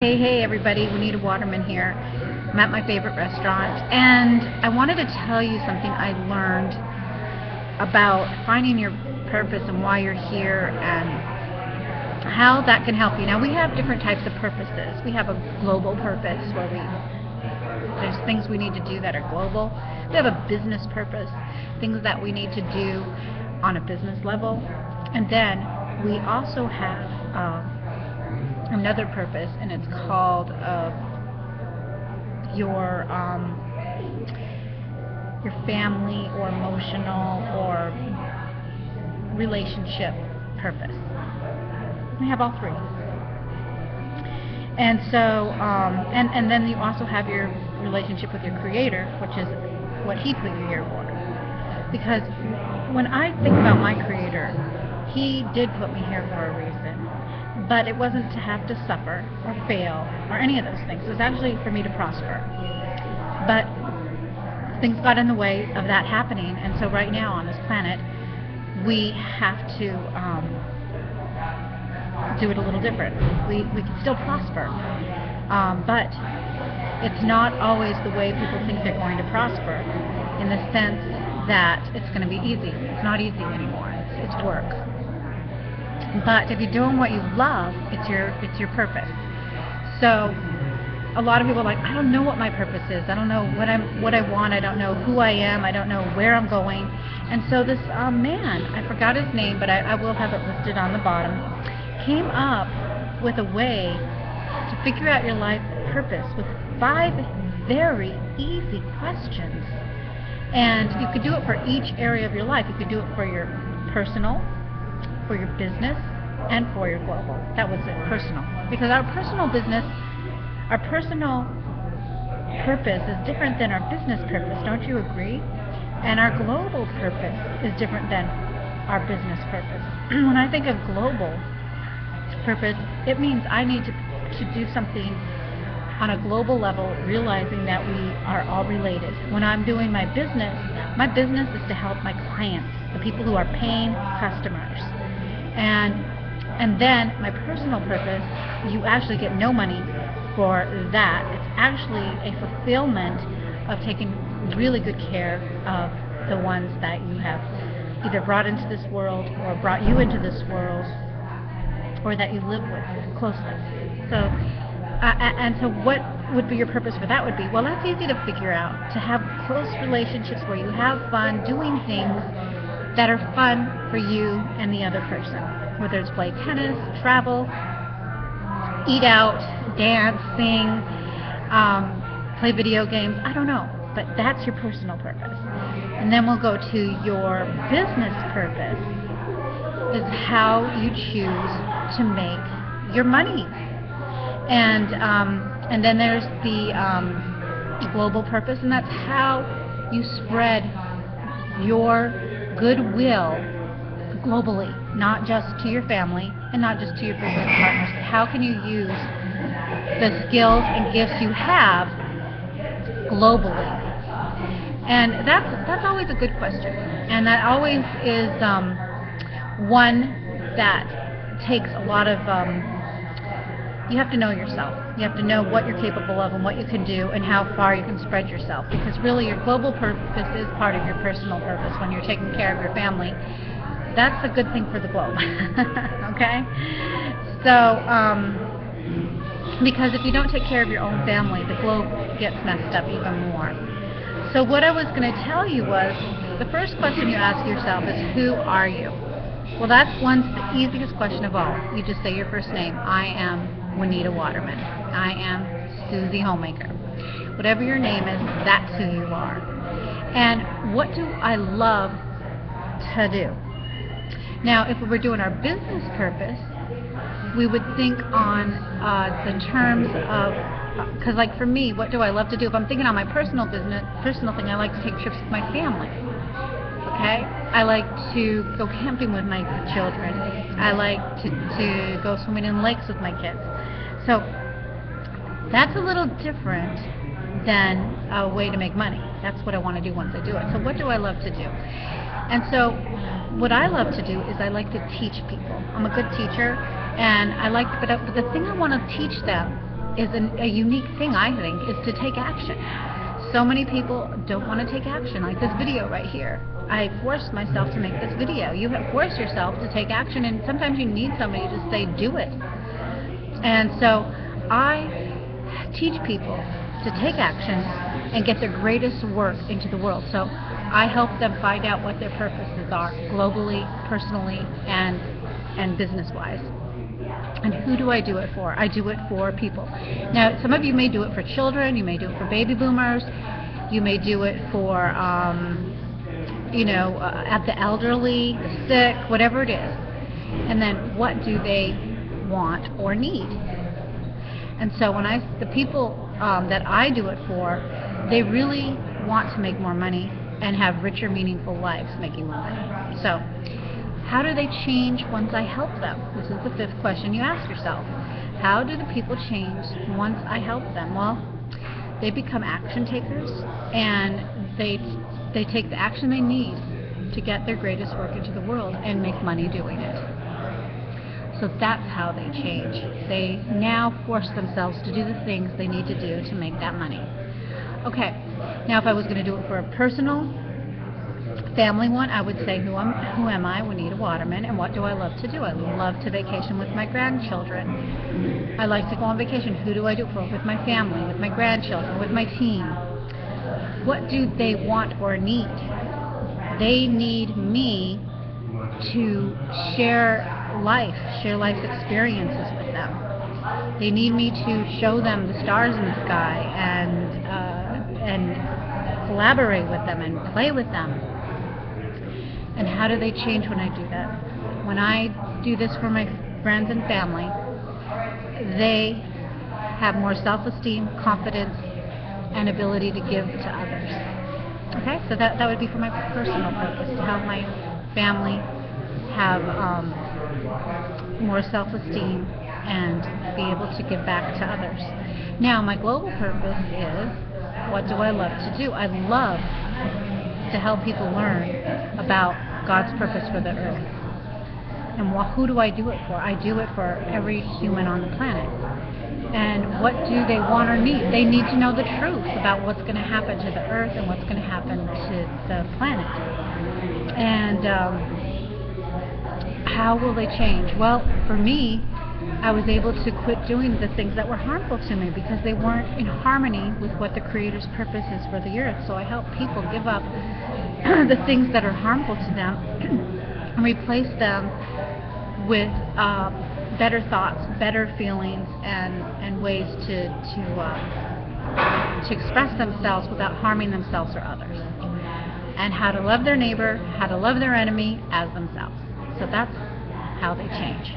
Hey everybody, Juanita Waterman here. I'm at my favorite restaurant and I wanted to tell you something I learned about finding your purpose and why you're here and how that can help you. Now we have different types of purposes. We have a global purpose where there's things we need to do that are global. We have a business purpose, things that we need to do on a business level. And then we also have another purpose, and it's called your family or emotional or relationship purpose. We have all three. And so and then you also have your relationship with your creator, which is what he put you here for. Because when I think about my creator, he did put me here for a reason. But it wasn't to have to suffer or fail or any of those things. It was actually for me to prosper. But things got in the way of that happening, and so right now on this planet, we have to do it a little different. We can still prosper, but it's not always the way people think they're going to prosper, in the sense that it's going to be easy. It's not easy anymore. It's work. But if you're doing what you love, it's your purpose. So a lot of people are like, I don't know what my purpose is. I don't know what I want. I don't know who I am. I don't know where I'm going. And so this man, I forgot his name, but I will have it listed on the bottom, came up with a way to figure out your life purpose with 5 very easy questions. And you could do it for each area of your life. You could do it for your personal, for your business, and for your global. That was it, personal. Because our personal business, our personal purpose is different than our business purpose, don't you agree? And our global purpose is different than our business purpose. When I think of global purpose, it means I need to do something on a global level, realizing that we are all related. When I'm doing my business is to help my clients, the people who are paying customers. And then my personal purpose, you actually get no money for that. It's actually a fulfillment of taking really good care of the ones that you have either brought into this world or brought you into this world, or that you live with closely. So and so what would be your purpose for that would be, well, that's easy to figure out, to have close relationships where you have fun doing things that are fun for you and the other person, whether it's play tennis, travel, eat out, dance, sing, play video games, I don't know, but that's your personal purpose. And then we'll go to your business purpose, is how you choose to make your money. And then there's the global purpose, and that's how you spread your goodwill globally, not just to your family and not just to your business partners. How can you use the skills and gifts you have globally? And that's always a good question, and that always is one that takes a lot of you have to know yourself. You have to know what you're capable of and what you can do and how far you can spread yourself, because really your global purpose is part of your personal purpose. When you're taking care of your family, that's a good thing for the globe. Okay? So because if you don't take care of your own family, the globe gets messed up even more. So what I was going to tell you was, the first question you ask yourself is, who are you? Well, that's the easiest question of all. You just say your first name. I am Juanita Waterman. I am Susie Homemaker. Whatever your name is, that's who you are. And what do I love to do? Now, if we were doing our business purpose, we would think on the terms of, because like for me, what do I love to do? If I'm thinking on my personal thing, I like to take trips with my family. Okay? I like to go camping with my children. I like to go swimming in lakes with my kids. So that's a little different than a way to make money. That's what I want to do once I do it. So what do I love to do? And so what I love to do is I like to teach people. I'm a good teacher, and I like, but the thing I want to teach them is a unique thing, I think, is to take action. So many people don't want to take action, like this video right here. I forced myself to make this video. You have forced yourself to take action, and sometimes you need somebody to say, do it. And so I teach people to take action and get their greatest work into the world. So I help them find out what their purposes are, globally, personally, and business-wise. And who do I do it for? I do it for people. Now, some of you may do it for children, you may do it for baby boomers, you may do it for, at the elderly, the sick, whatever it is. And then what do they want or need? And so when the people that I do it for, they really want to make more money and have richer, meaningful lives making more money. So how do they change once I help them? This is the fifth question you ask yourself. How do the people change once I help them? Well, they become action takers, and they take the action they need to get their greatest work into the world and make money doing it. So that's how they change. They now force themselves to do the things they need to do to make that money. Okay, now if I was going to do it for a personal family one, I would say, who am I, Juanita Waterman, and what do I love to do? I love to vacation with my grandchildren. I like to go on vacation. Who do I do it for? With my family, with my grandchildren, with my team. What do they want or need? They need me to share life's experiences with them. They need me to show them the stars in the sky and collaborate with them and play with them. And how do they change when I do that? When I do this for my friends and family, they have more self-esteem, confidence, and ability to give to others. Okay, so that would be for my personal purpose, to help my family have more self-esteem and be able to give back to others. Now, my global purpose is, what do I love to do? I love to help people learn about God's purpose for the earth. And who do I do it for? I do it for every human on the planet. And what do they want or need? They need to know the truth about what's going to happen to the earth and what's going to happen to the planet. And how will they change? Well, for me, I was able to quit doing the things that were harmful to me because they weren't in harmony with what the Creator's purpose is for the earth. So I help people give up the things that are harmful to them and replace them with better thoughts, better feelings, and ways to express themselves without harming themselves or others. And how to love their neighbor, how to love their enemy as themselves. So that's how they change.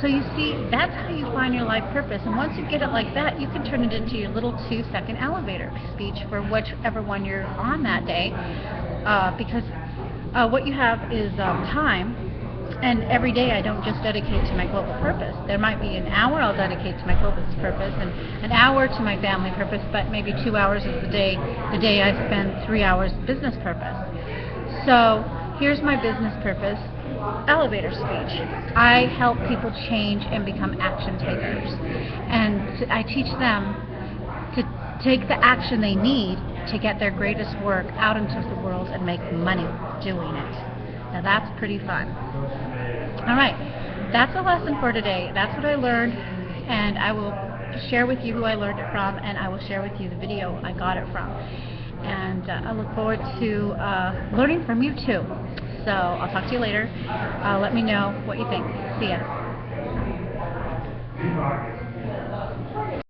So you see, that's how you find your life purpose. And once you get it like that, you can turn it into your little 2-second elevator speech for whichever one you're on that day. Because what you have is time. And every day I don't just dedicate to my global purpose. There might be an hour I'll dedicate to my global purpose and an hour to my family purpose, but maybe 2 hours of the day I spend 3 hours business purpose. So here's my business purpose elevator speech. I help people change and become action takers. And I teach them to take the action they need to get their greatest work out into the world and make money doing it. Now that's pretty fun. All right, that's a lesson for today. That's what I learned, and I will share with you who I learned it from, and I will share with you the video I got it from. And I look forward to learning from you too. So I'll talk to you later. Let me know what you think. See ya.